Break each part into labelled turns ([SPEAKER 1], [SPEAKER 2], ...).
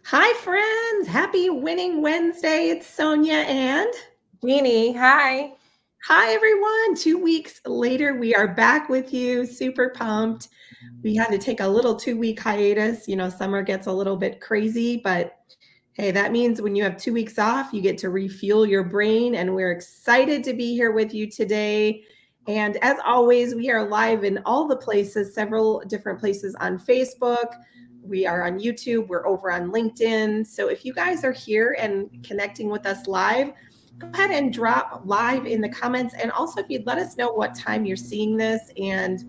[SPEAKER 1] Hi, friends. Happy Winning Wednesday. It's Sonia and
[SPEAKER 2] Jeannie, hi.
[SPEAKER 1] hi, everyone. 2 weeks later, we are back with you. Super pumped. We had to take a little 2 week hiatus. Summer gets a little bit crazy, but hey, that means when you have 2 weeks off, you get to refuel your brain. And we're excited to be here with you today. And as always, we are live in all the places, several different places on Facebook. We are on YouTube. We're over on LinkedIn. So if you guys are here and connecting with us live, go ahead and drop live in the comments. And also, if you'd let us know what time you're seeing this and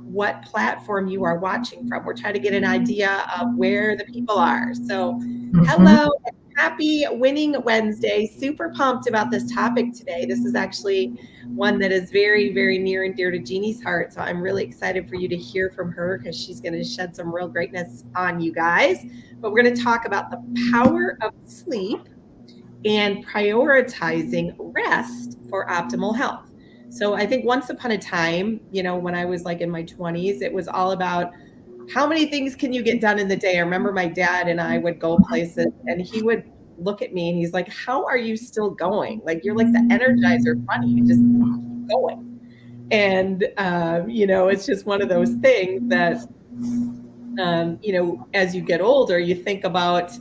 [SPEAKER 1] what platform you are watching from. We're trying to get an idea of where the people are. So,
[SPEAKER 2] Mhm.
[SPEAKER 1] hello and happy Winning Wednesday. Super pumped about this topic today. This is actually one that is very, very near and dear to Jeannie's heart. So, I'm really excited for you to hear from her because she's going to shed some real greatness on you guys. But we're going to talk about the power of sleep and prioritizing rest for optimal health. So I think once upon a time, when I was like in my 20s, it was all about how many things can you get done in the day? I remember my dad and I would go places and he would look at me and he's like, "How are you still going? Like you're like the Energizer bunny. You just keep going." And it's just one of those things that as you get older, you think about,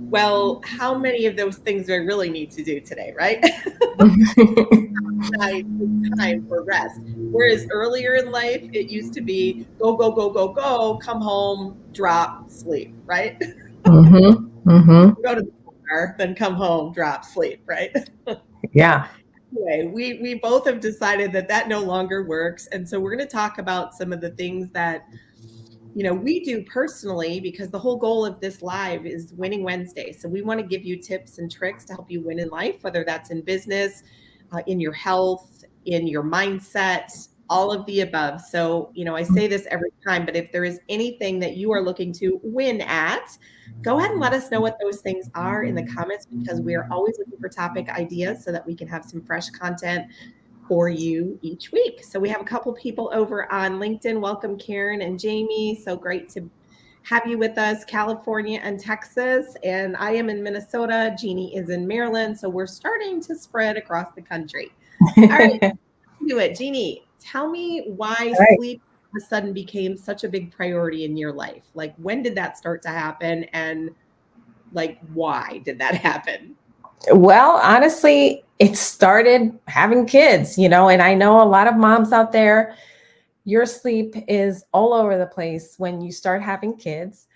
[SPEAKER 1] well, how many of those things do I really need to do today, right? Time for rest. Whereas earlier in life, it used to be go, go, go, go, go, come home, drop, sleep, right?
[SPEAKER 2] Mhm. Mhm.
[SPEAKER 1] Go to the bar, then come home, drop, sleep, right?
[SPEAKER 2] Yeah.
[SPEAKER 1] Anyway, we both have decided that that no longer works. And so we're going to talk about some of the things that we do personally because the whole goal of this live is Winning Wednesday. So we want to give you tips and tricks to help you win in life, whether that's in business, in your health, in your mindset, all of the above. So, I say this every time, but if there is anything that you are looking to win at, go ahead and let us know what those things are in the comments because we are always looking for topic ideas so that we can have some fresh content for you each week. So we have a couple people over on LinkedIn. Welcome, Karen and Jamie. So great to have you with us, California and Texas. And I am in Minnesota. Jeannie is in Maryland. So we're starting to spread across the country. All right, do it. Jeannie, tell me why
[SPEAKER 2] Right.
[SPEAKER 1] sleep all of a sudden became such a big priority in your life. Like, when did that start to happen? And like, why did that happen?
[SPEAKER 2] Well, honestly, it started having kids, and I know a lot of moms out there, your sleep is all over the place when you start having kids.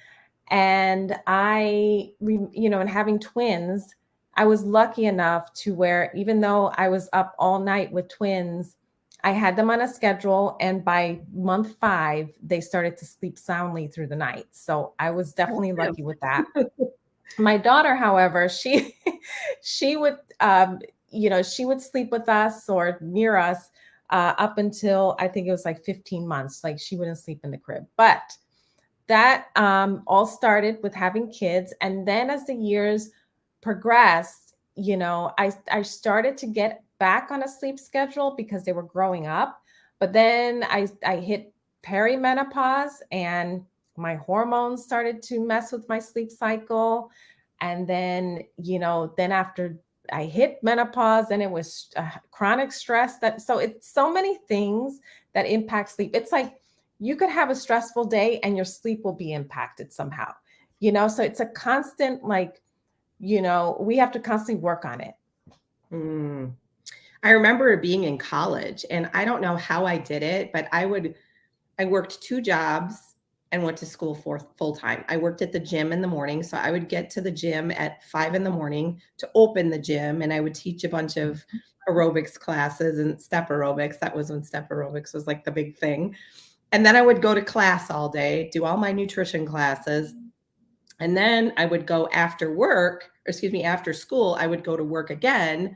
[SPEAKER 2] And and having twins, I was lucky enough to where even though I was up all night with twins, I had them on a schedule. And by month 5, they started to sleep soundly through the night. So I was definitely lucky with that. My daughter, however, she she would she would sleep with us or near us up until I think it was like 15 months. Like she wouldn't sleep in the crib. But that all started with having kids. And then as the years progressed, I started to get back on a sleep schedule because they were growing up. But then I hit perimenopause and my hormones started to mess with my sleep cycle. And then, then after I hit menopause, and it was chronic stress, so it's so many things that impact sleep. It's like you could have a stressful day and your sleep will be impacted somehow. So it's a constant, like, we have to constantly work on it.
[SPEAKER 1] Mm. I remember being in college, and I don't know how I did it, but I worked 2 jobs and went to school for full time. I worked at the gym in the morning, so I would get to the gym at 5 in the morning to open the gym, and I would teach a bunch of aerobics classes and step aerobics. That was when step aerobics was like the big thing. And then I would go to class all day, do all my nutrition classes, and then I would go after work, or excuse me, after school, I would go to work again,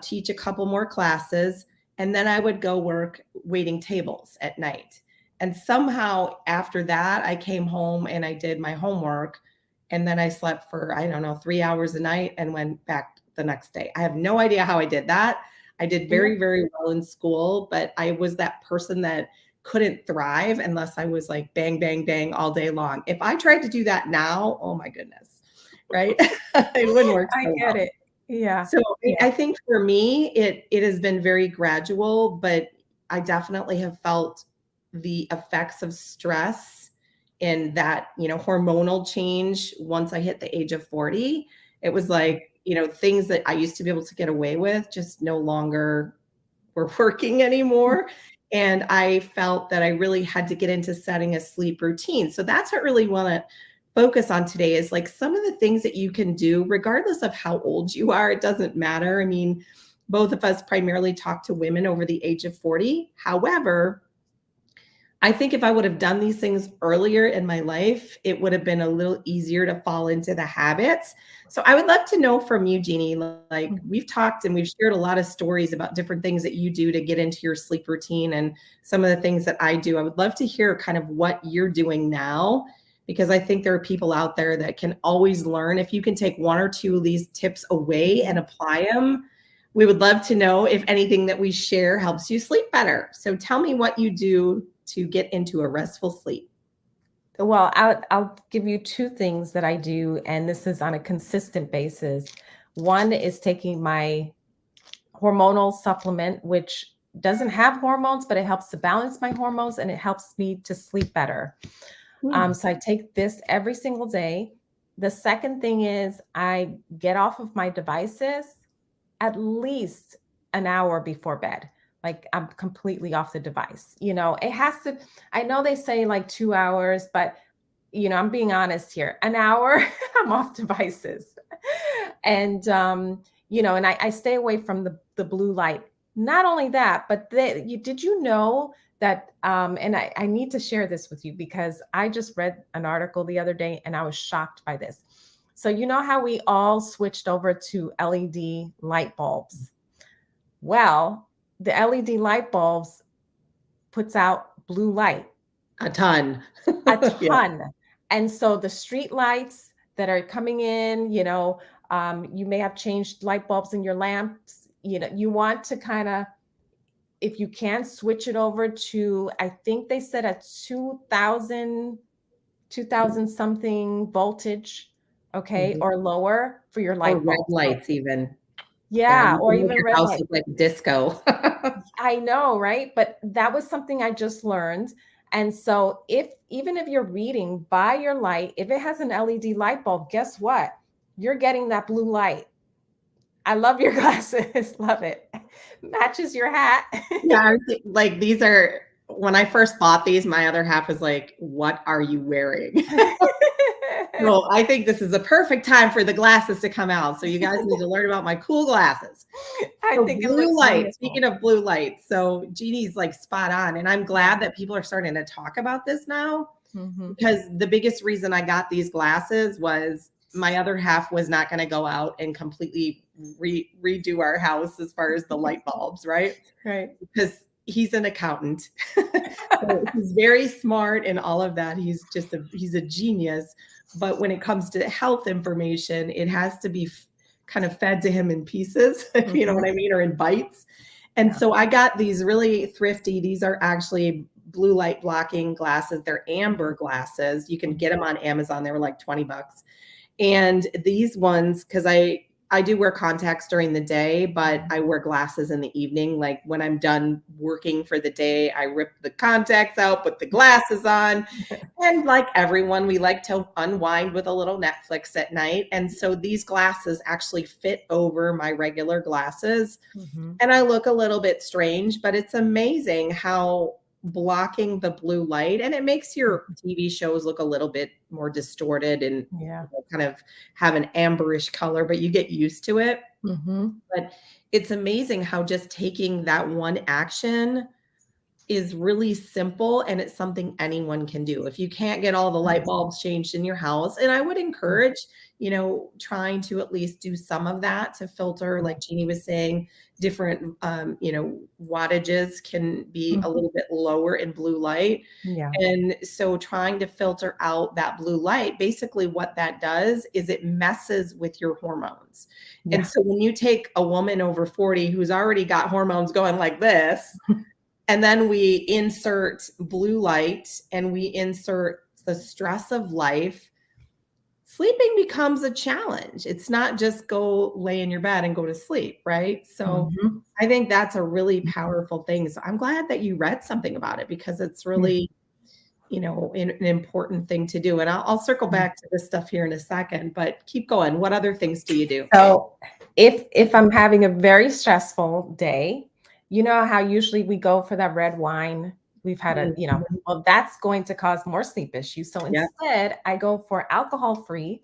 [SPEAKER 1] teach a couple more classes, and then I would go work waiting tables at night. And somehow after that, I came home and I did my homework. And then I slept for, I don't know, 3 hours a night and went back the next day. I have no idea how I did that. I did
[SPEAKER 2] Yeah.
[SPEAKER 1] very, very well in school, but I was that person that couldn't thrive unless I was like bang, bang, bang all day long. If I tried to do that now, oh my goodness, right? It wouldn't work
[SPEAKER 2] I
[SPEAKER 1] so
[SPEAKER 2] get
[SPEAKER 1] well.
[SPEAKER 2] it. Yeah.
[SPEAKER 1] So
[SPEAKER 2] Yeah.
[SPEAKER 1] I think for me, it has been very gradual, but I definitely have felt the effects of stress and that, hormonal change once I hit the age of 40. It was like, things that I used to be able to get away with just no longer were working anymore. And I felt that I really had to get into setting a sleep routine. So that's what I really want to focus on today is like some of the things that you can do, regardless of how old you are. It doesn't matter. I mean, both of us primarily talk to women over the age of 40. However, I think if I would have done these things earlier in my life, it would have been a little easier to fall into the habits. So I would love to know from you, Jeannie, like we've talked and we've shared a lot of stories about different things that you do to get into your sleep routine and some of the things that I do. I would love to hear kind of what you're doing now, because I think there are people out there that can always learn. If you can take one or two of these tips away and apply them, we would love to know if anything that we share helps you sleep better. So tell me what you do to get into a restful sleep.
[SPEAKER 2] Well, I'll give you two things that I do, and this is on a consistent basis. One is taking my hormonal supplement, which doesn't have hormones, but it helps to balance my hormones and it helps me to sleep better. So I take this every single day. The second thing is I get off of my devices at least an hour before bed. Like I'm completely off the device. It has to, I know they say like 2 hours, but I'm being honest here. An hour, I'm off devices. And and I stay away from the blue light. Not only that, but did you know that and I need to share this with you because I just read an article the other day and I was shocked by this. So you know how we all switched over to LED light bulbs? Well, the LED light bulbs puts out blue light.
[SPEAKER 1] A ton.
[SPEAKER 2] A
[SPEAKER 1] Yeah.
[SPEAKER 2] ton. And so the street lights that are coming in, you may have changed light bulbs in your lamps. You want to kind of, if you can, switch it over to, I think they said a 2000 something voltage, okay, or lower for your
[SPEAKER 1] Or
[SPEAKER 2] light
[SPEAKER 1] red
[SPEAKER 2] bulbs.
[SPEAKER 1] lights even.
[SPEAKER 2] Yeah,
[SPEAKER 1] You
[SPEAKER 2] or
[SPEAKER 1] can make
[SPEAKER 2] even
[SPEAKER 1] your
[SPEAKER 2] red
[SPEAKER 1] house
[SPEAKER 2] lights.
[SPEAKER 1] look like disco.
[SPEAKER 2] I know, right? But that was something I just learned. And so even if you're reading, buy your light. If it has an LED light bulb, guess what? You're getting that blue light. I love your glasses. Love it. Matches your hat.
[SPEAKER 1] Yeah, like these are, when I first bought these, my other half was like, what are you wearing? So I think this is a perfect time for the glasses to come out. So you guys need to learn about my cool glasses.
[SPEAKER 2] I
[SPEAKER 1] So
[SPEAKER 2] think it
[SPEAKER 1] blue
[SPEAKER 2] looks
[SPEAKER 1] light,
[SPEAKER 2] wonderful.
[SPEAKER 1] speaking of blue light, so Jeannie's like spot on. And I'm glad that people are starting to talk about this now, because the biggest reason I got these glasses was my other half was not going to go out and completely redo our house as far as the light bulbs, right?
[SPEAKER 2] Right.
[SPEAKER 1] Because he's an accountant. So he's very smart and all of that. He's a genius. But when it comes to health information, it has to be kind of fed to him in pieces, if you know what I mean, or in bites. And so I got these really thrifty. These are actually blue light blocking glasses. They're amber glasses. You can get them on Amazon. They were like $20. And these ones, because I do wear contacts during the day, but I wear glasses in the evening. Like when I'm done working for the day, I rip the contacts out, put the glasses on. And like everyone, we like to unwind with a little Netflix at night. And so these glasses actually fit over my regular glasses. And I look a little bit strange, but it's amazing how blocking the blue light, and it makes your TV shows look a little bit more distorted and kind of have an amberish color, but you get used to it. But it's amazing how just taking that one action is really simple, and it's something anyone can do. If you can't get all the light bulbs changed in your house, and I would encourage, trying to at least do some of that to filter, like Jeannie was saying, different, wattages can be a little bit lower in blue light.
[SPEAKER 2] Yeah.
[SPEAKER 1] And so trying to filter out that blue light, basically what that does is it messes with your hormones. And so when you take a woman over 40 who's already got hormones going like this, And then we insert blue light and we insert the stress of life. Sleeping becomes a challenge. It's not just go lay in your bed and go to sleep, right? So
[SPEAKER 2] Mhm.
[SPEAKER 1] I think that's a really powerful thing. So I'm glad that you read something about it because it's really, an important thing to do. And I'll circle back to this stuff here in a second, but keep going. What other things do you do?
[SPEAKER 2] So if I'm having a very stressful day, you know how usually we go for that red wine. We've had
[SPEAKER 1] Mhm.
[SPEAKER 2] well, that's going to cause more sleep issues. So
[SPEAKER 1] Yeah.
[SPEAKER 2] instead, I go for alcohol free,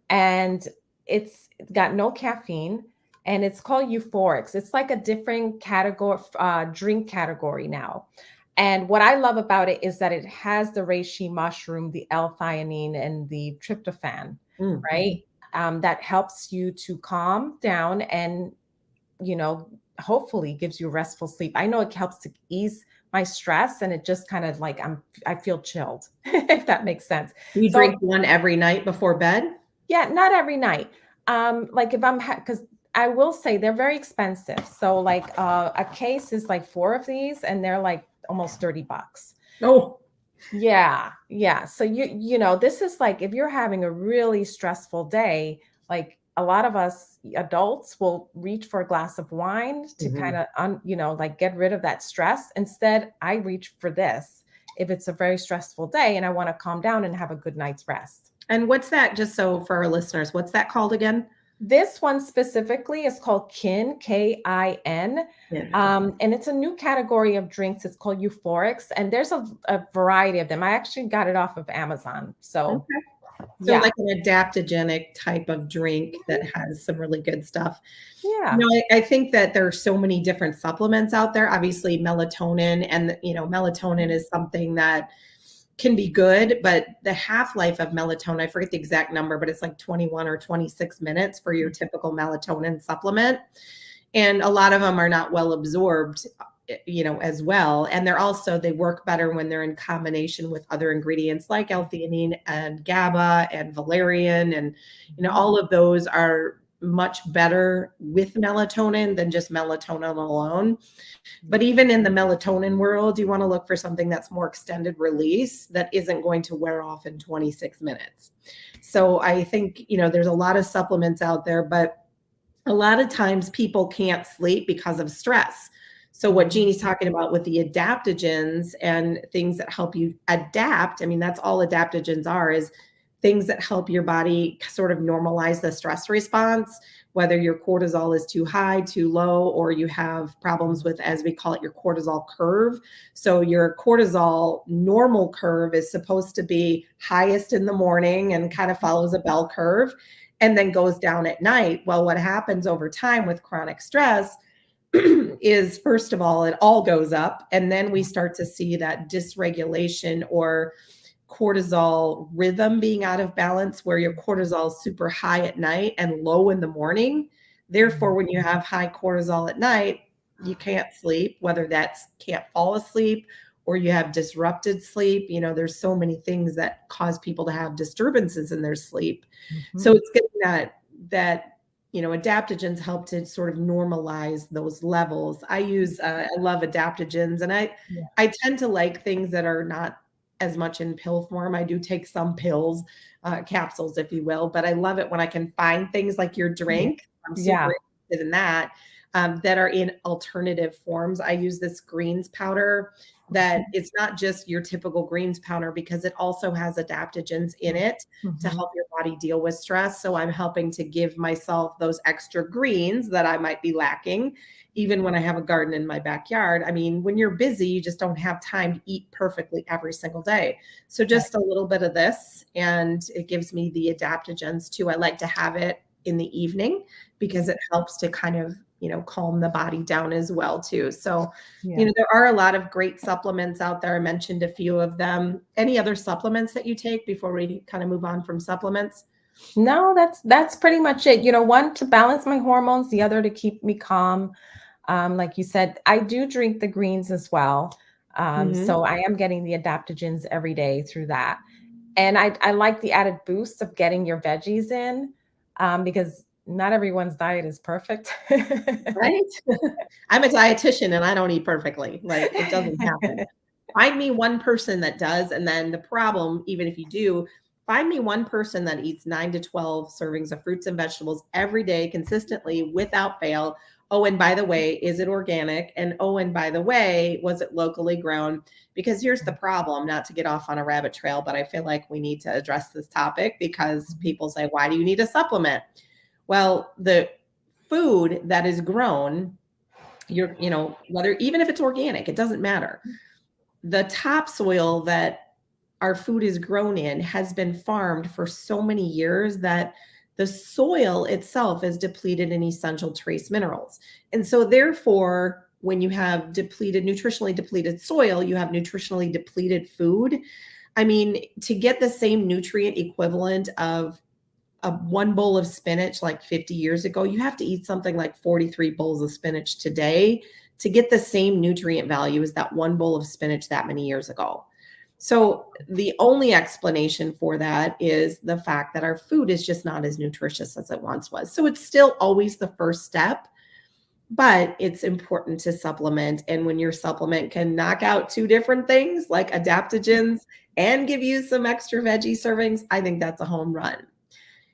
[SPEAKER 2] and it's got no caffeine, and it's called Euphorics. It's like a different category, drink category now. And what I love about it is that it has the reishi mushroom, the L-theanine, and the tryptophan,
[SPEAKER 1] Mm.
[SPEAKER 2] right? That helps you to calm down and, hopefully gives you restful sleep. I know it helps to ease my stress, and it just kind of like I feel chilled, if that makes sense.
[SPEAKER 1] You
[SPEAKER 2] So
[SPEAKER 1] drink one every night before bed?
[SPEAKER 2] yeah, not every night. Like if because I will say they're very expensive. So like a case is like four of these, and they're like almost $30.
[SPEAKER 1] Oh,
[SPEAKER 2] Yeah, yeah. So this is like if you're having a really stressful day, like a lot of us adults will reach for a glass of wine to kind
[SPEAKER 1] mhm.
[SPEAKER 2] of like get rid of that stress. Instead, I reach for this if it's a very stressful day and I want to calm down and have a good night's rest.
[SPEAKER 1] And what's that, just so for our listeners, what's that called again?
[SPEAKER 2] This one specifically is called Kin, Kin.
[SPEAKER 1] Yeah.
[SPEAKER 2] And it's a new category of drinks. It's called Euphorics, and there's a variety of them. I actually got it off of Amazon. So,
[SPEAKER 1] Okay. So
[SPEAKER 2] yeah.
[SPEAKER 1] like an adaptogenic type of drink that has some really good stuff.
[SPEAKER 2] Yeah.
[SPEAKER 1] I think that there are so many different supplements out there. Obviously, melatonin, and melatonin is something that can be good, but the half-life of melatonin, I forget the exact number, but it's like 21 or 26 minutes for your typical melatonin supplement. And a lot of them are not well absorbed, as well. And they work better when they're in combination with other ingredients like L-theanine and GABA and valerian. And, all of those are much better with melatonin than just melatonin alone. But even in the melatonin world, you want to look for something that's more extended release that isn't going to wear off in 26 minutes. So I think, there's a lot of supplements out there, but a lot of times people can't sleep because of stress. So what Jeannie's talking about with the adaptogens and things that help you adapt, I mean, that's all adaptogens are, is things that help your body sort of normalize the stress response, whether your cortisol is too high, too low, or you have problems with, as we call it, your cortisol curve. So your cortisol normal curve is supposed to be highest in the morning and kind of follows a bell curve and then goes down at night. Well, what happens over time with chronic stress is, first of all, it all goes up. And then we start to see that dysregulation or cortisol rhythm being out of balance, where your cortisol is super high at night and low in the morning. Therefore, when you have high cortisol at night, you can't sleep, whether that's can't fall asleep or you have disrupted sleep. There's so many things that cause people to have disturbances in their sleep. So it's getting that adaptogens help to sort of normalize those levels. I love adaptogens, and I tend to like things that are not as much in pill form. I do take some pills, capsules, if you will, but I love it when I can find things like your drink. I'm
[SPEAKER 2] Yeah.
[SPEAKER 1] super interested in that. That are in alternative forms. I use this greens powder that it's not just your typical greens powder, because it also has adaptogens in it to help your body deal with stress. So I'm helping to give myself those extra greens that I might be lacking, even when I have a garden in my backyard. I mean, when you're busy, you just don't have time to eat perfectly every single day. So just a little bit of this, and it gives me the adaptogens too. I like to have it in the evening because it helps to kind of, calm the body down as well too. So, there are a lot of great supplements out there. I mentioned a few of them. Any other supplements that you take before we kind of move on from supplements?
[SPEAKER 2] No, that's pretty much it. One to balance my hormones, the other to keep me calm. Like you said, I do drink the greens as well.
[SPEAKER 1] Mhm.
[SPEAKER 2] So I am getting the adaptogens every day through that. And I like the added boost of getting your veggies in, because not everyone's diet is perfect.
[SPEAKER 1] Right? I'm a dietitian and I don't eat perfectly. Like it doesn't happen. Find me one person that does. And then the problem, even if you do, find me one person that eats 9 to 12 servings of fruits and vegetables every day consistently without fail. Oh, and by the way, is it organic? And oh, and by the way, was it locally grown? Because here's the problem, not to get off on a rabbit trail, but I feel like we need to address this topic because people say, why do you need a supplement? Well, the food that is grown, whether even if it's organic, it doesn't matter. The topsoil that our food is grown in has been farmed for so many years that the soil itself is depleted in essential trace minerals. And so therefore, when you have nutritionally depleted soil, you have nutritionally depleted food. I mean, to get the same nutrient equivalent of one bowl of spinach like 50 years ago, you have to eat something like 43 bowls of spinach today to get the same nutrient value as that one bowl of spinach that many years ago. So the only explanation for that is the fact that our food is just not as nutritious as it once was. So it's still always the first step, but it's important to supplement. And when your supplement can knock out two different things like adaptogens and give you some extra veggie servings, I think that's a home run.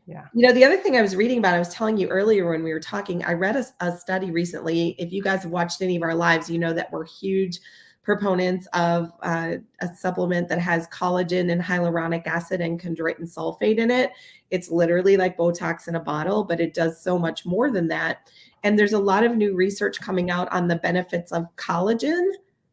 [SPEAKER 2] Yeah.
[SPEAKER 1] The other thing I was reading about, I was telling you earlier when we were talking, I read a study recently. If you guys have watched any of our lives, you know that we're huge proponents of a supplement that has collagen and hyaluronic acid and chondroitin sulfate in it. It's literally like Botox in a bottle, but it does so much more than that. And there's a lot of new research coming out on the benefits of collagen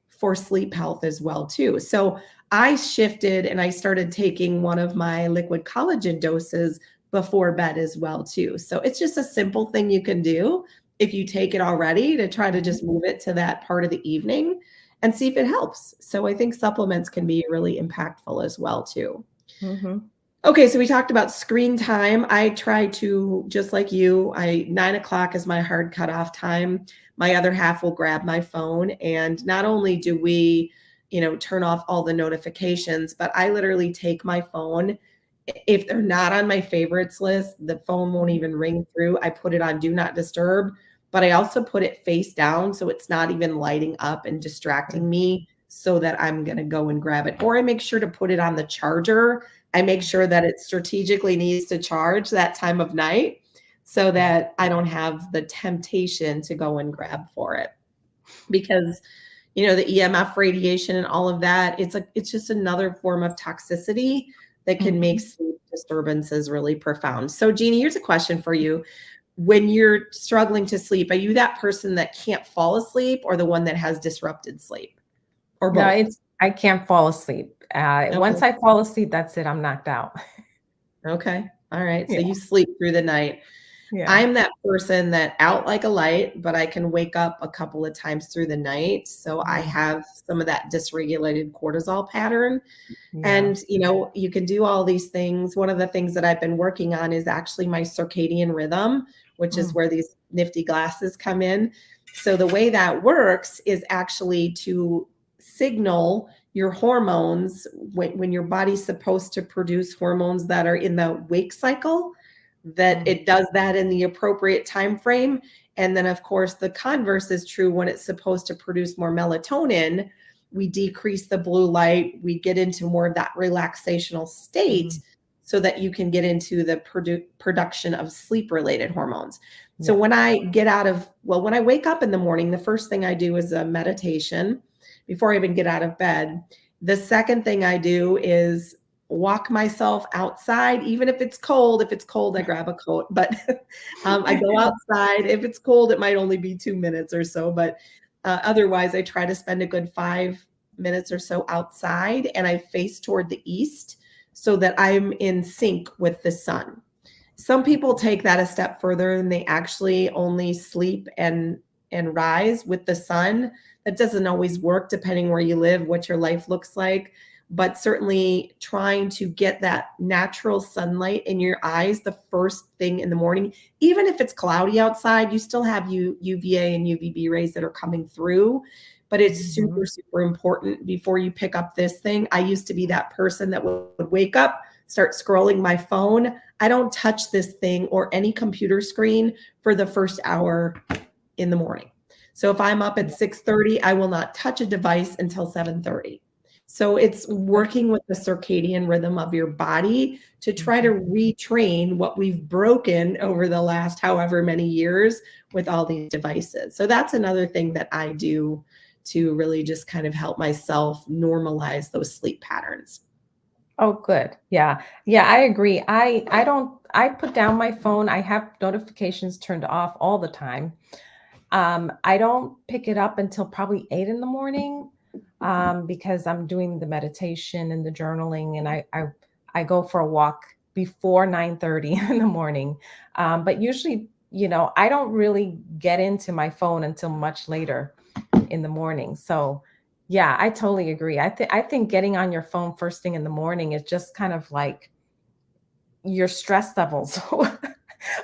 [SPEAKER 1] for sleep health as well, too. So I shifted and I started taking one of my liquid collagen doses before bed as well, too. So it's just a simple thing you can do if you take it already to try to just move it to that part of the evening and see if it helps. So I think supplements can be really impactful as well, too.
[SPEAKER 2] Mm-hmm.
[SPEAKER 1] Okay, so we talked about screen time. I try to, just like you, 9 o'clock is my hard cutoff time. My other half will grab my phone. And not only do we, turn off all the notifications, but I literally take my phone. If they're not on my favorites list, the phone won't even ring through. I put it on do not disturb, but I also put it face down so it's not even lighting up and distracting me so that I'm going to go and grab it. Or I make sure to put it on the charger. I make sure that it strategically needs to charge that time of night so that I don't have the temptation to go and grab for it. Because the EMF radiation and all of that, it's just another form of toxicity that can make sleep disturbances really profound. So Jeannie, here's a question for you. When you're struggling to sleep, are you that person that can't fall asleep or the one that has disrupted sleep? Or both?
[SPEAKER 2] No, I can't fall asleep.
[SPEAKER 1] Okay.
[SPEAKER 2] Once I fall asleep, that's it. I'm knocked out.
[SPEAKER 1] Okay. All right. So
[SPEAKER 2] Yeah.
[SPEAKER 1] you sleep through the night.
[SPEAKER 2] Yeah.
[SPEAKER 1] I'm that person that out like a light, but I can wake up a couple of times through the night. So I have some of that dysregulated cortisol pattern. Yeah. And, you can do all these things. One of the things that I've been working on is actually my circadian rhythm, which is where these nifty glasses come in. So the way that works is actually to signal your hormones when your body's supposed to produce hormones that are in the wake cycle, that it does that in the appropriate time frame. And then of course the converse is true. When it's supposed to produce more melatonin, we decrease the blue light, we get into more of that relaxational state so that you can get into the production of sleep related hormones. So when I when I wake up in the morning, the first thing I do is a meditation before I even get out of bed. The second thing I do is walk myself outside, even if it's cold. If it's cold, I grab a coat, but I go outside. If it's cold, it might only be 2 minutes or so, but otherwise I try to spend a good 5 minutes or so outside, and I face toward the east so that I'm in sync with the sun. Some people take that a step further and they actually only sleep and rise with the sun. That doesn't always work depending where you live, what your life looks like. But certainly trying to get that natural sunlight in your eyes the first thing in the morning, even if it's cloudy outside, you still have UVA and UVB rays that are coming through. But it's super, super important before you pick up this thing. I used to be that person that would wake up, start scrolling my phone. I don't touch this thing or any computer screen for the first hour in the morning. So if I'm up at 6:30, I will not touch a device until 7:30. So it's working with the circadian rhythm of your body to try to retrain what we've broken over the last however many years with all these devices. So that's another thing that I do to really just kind of help myself normalize those sleep patterns.
[SPEAKER 2] Oh, good. Yeah. Yeah, I agree. I put down my phone. I have notifications turned off all the time. I don't pick it up until probably 8 in the morning, because I'm doing the meditation and the journaling, and I go for a walk before 9:30 in the morning. But usually, I don't really get into my phone until much later in the morning. So yeah, I totally agree. I think getting on your phone first thing in the morning is just kind of like your stress levels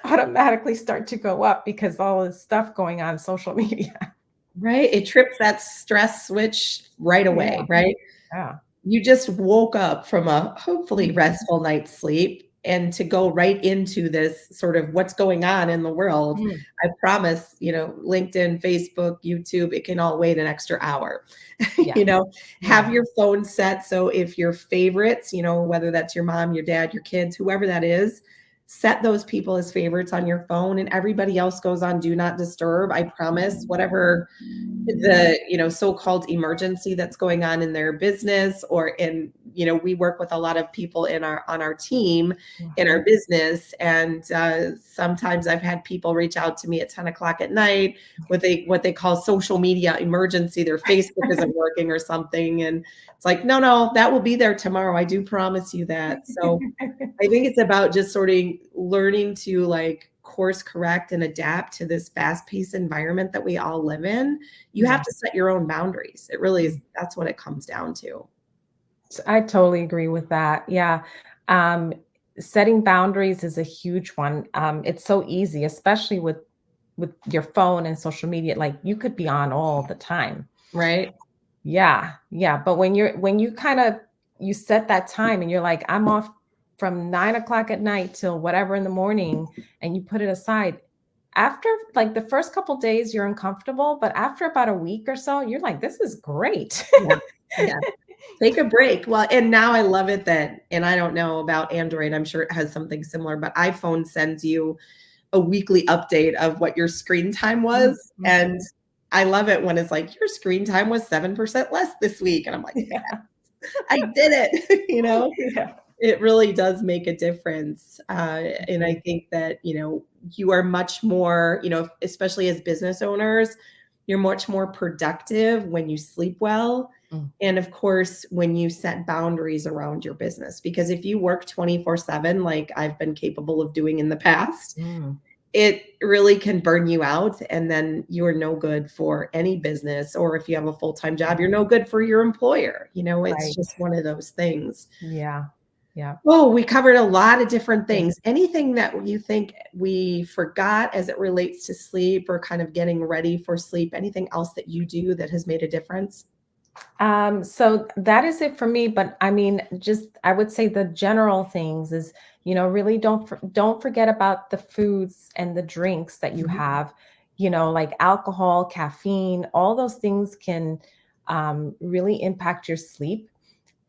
[SPEAKER 2] automatically start to go up because all this stuff going on social media.
[SPEAKER 1] Right? It trips that stress switch right
[SPEAKER 2] Yeah,
[SPEAKER 1] away, right?
[SPEAKER 2] yeah.
[SPEAKER 1] You just woke up from a hopefully
[SPEAKER 2] Mhm.
[SPEAKER 1] restful night's sleep and to go right into this sort of what's going on in the world.
[SPEAKER 2] Mm,
[SPEAKER 1] I promise, LinkedIn, Facebook, YouTube, it can all wait an extra hour.
[SPEAKER 2] yeah,
[SPEAKER 1] Have
[SPEAKER 2] yeah.
[SPEAKER 1] your phone set so if your favorites, whether that's your mom, your dad, your kids, whoever that is, set those people as favorites on your phone and everybody else goes on do not disturb. I promise whatever the so-called emergency that's going on in their business or in we work with a lot of people in our on our team in our
[SPEAKER 2] Mhm.
[SPEAKER 1] business and sometimes I've had people reach out to me at 10 o'clock at night with what they call social media emergency. Their Facebook isn't working or something and it's like no, that will be there tomorrow. I do promise you that. So I think it's about just sort of learning to like course correct and adapt to this fast-paced environment that we all live in. You have
[SPEAKER 2] Yeah.
[SPEAKER 1] to set your own boundaries. It really is that's what it comes down to.
[SPEAKER 2] I totally agree with that. Yeah. Um, Setting boundaries is a huge one. It's so easy, especially with your phone and social media. Like you could be on all the time.
[SPEAKER 1] Right?
[SPEAKER 2] Yeah, yeah. But when you kind of you set that time and you're like, I'm off from 9 o'clock at night till whatever in the morning, and you put it aside. After like the first couple days, you're uncomfortable, but after about a week or so, you're like, this is great.
[SPEAKER 1] Yeah. Yeah. Take a break. Well, and now I love it that and I don't know about Android, I'm sure it has something similar, but iPhone sends you a weekly update of what your screen time was,
[SPEAKER 2] Mhm.
[SPEAKER 1] and I love it when it's like, "Your screen time was 7% less this week," and I'm like, "Yeah,
[SPEAKER 2] Yeah.
[SPEAKER 1] I did it," you know?
[SPEAKER 2] Yeah.
[SPEAKER 1] It really does make a difference, and I
[SPEAKER 2] Mhm.
[SPEAKER 1] think that, you are much more, especially as business owners, you're much more productive when you sleep well,
[SPEAKER 2] Mm.
[SPEAKER 1] and of course, when you set boundaries around your business, because if you work 24/7 like I've been capable of doing in the past,
[SPEAKER 2] Mm.
[SPEAKER 1] it really can burn you out, and then you are no good for any business, or if you have a full-time job, you're no good for your employer, it's
[SPEAKER 2] Right.
[SPEAKER 1] just one of those things.
[SPEAKER 2] Yeah. Yeah.
[SPEAKER 1] Oh, we covered a lot of different
[SPEAKER 2] Yeah.
[SPEAKER 1] things. Anything that you think we forgot as it relates to sleep or kind of getting ready for sleep? Anything else that you do that has made a difference?
[SPEAKER 2] So that is it for me. But I mean, just I would say the general things is, really don't forget about the foods and the drinks that you
[SPEAKER 1] Mhm.
[SPEAKER 2] have, like alcohol, caffeine, all those things can really impact your sleep.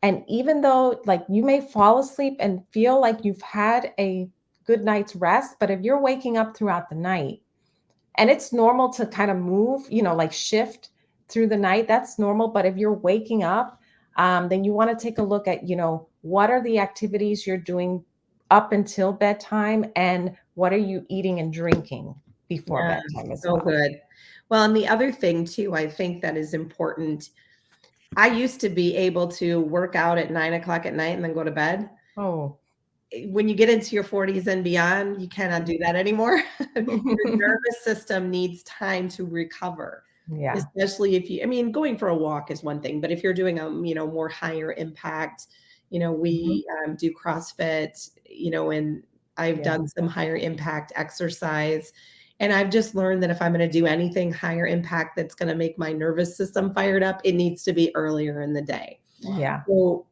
[SPEAKER 2] And even though like you may fall asleep and feel like you've had a good night's rest, but if you're waking up throughout the night, and it's normal to kind of move, like shift through the night. That's normal. But if you're waking up, then you want to take a look at, what are the activities you're doing up until bedtime and what are you eating and drinking before
[SPEAKER 1] Yeah,
[SPEAKER 2] bedtime as
[SPEAKER 1] so
[SPEAKER 2] well.
[SPEAKER 1] good. Well, and the other thing too, I think that is important. I used to be able to work out at 9 o'clock at night and then go to bed.
[SPEAKER 2] Oh,
[SPEAKER 1] When you get into your 40s and beyond, you cannot do that anymore. Your nervous system needs time to recover,
[SPEAKER 2] yeah.
[SPEAKER 1] especially if I mean, going for a walk is one thing, but if you're doing a, more higher impact,
[SPEAKER 2] Mhm.
[SPEAKER 1] we do CrossFit, and I've
[SPEAKER 2] Yeah.
[SPEAKER 1] done some higher impact exercise. And I've just learned that if I'm going to do anything higher impact that's going to make my nervous system fired up, it needs to be earlier in the day.
[SPEAKER 2] Yeah.
[SPEAKER 1] So,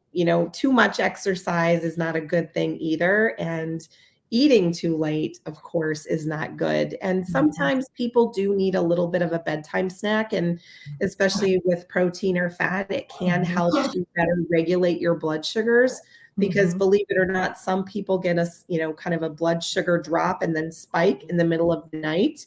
[SPEAKER 1] too much exercise is not a good thing either. And Eating too late, of course, is not good. And sometimes people do need a little bit of a bedtime snack. And especially with protein or fat, it can help to better regulate your blood sugars. Because believe it or not, some people get a, kind of a blood sugar drop and then spike in the middle of the night.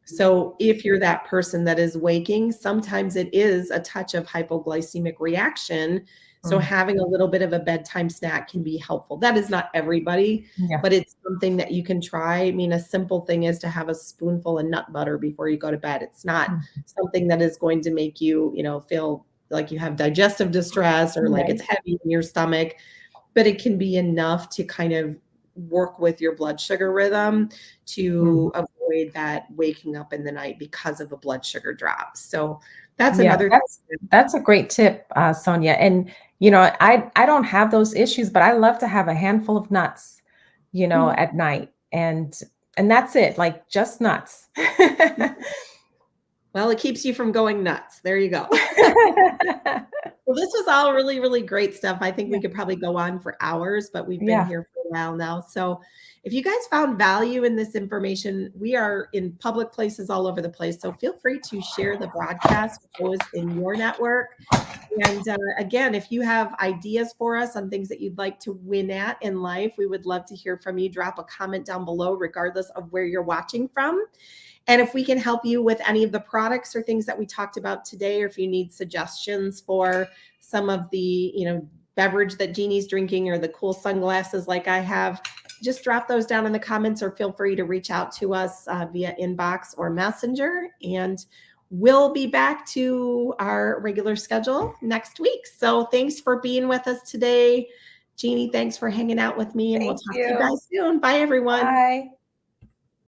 [SPEAKER 1] So if you're that person that is waking, sometimes it is a touch of hypoglycemic reaction. So having a little bit of a bedtime snack can be helpful. That is not everybody, but it's something that you can try. I mean, a simple thing is to have a spoonful of nut butter before you go to bed. It's not something that is going to make you, feel like you have digestive distress or like it's heavy in your stomach, but it can be enough to kind of work with your blood sugar rhythm to avoid that waking up in the night because of a blood sugar drop. So that's another.
[SPEAKER 2] That's a great tip, Sonia. And I don't have those issues, but I love to have a handful of nuts, at night, and that's it, like just nuts.
[SPEAKER 1] Well, it keeps you from going nuts. There you go. Well, this was all really, really great stuff. I think we could probably go on for hours, but we've been here for a while now. So if you guys found value in this information, we are in public places all over the place. So feel free to share the broadcast with those in your network. And again, if you have ideas for us on things that you'd like to win at in life, we would love to hear from you. Drop a comment down below, regardless of where you're watching from. And if we can help you with any of the products or things that we talked about today, or if you need suggestions for some of the, beverage that Jeannie's drinking or the cool sunglasses like I have, just drop those down in the comments or feel free to reach out to us via inbox or messenger. And we'll be back to our regular schedule next week. So thanks for being with us today. Jeannie, thanks for hanging out with me, and we'll talk to you guys soon. Bye, everyone.
[SPEAKER 2] Bye.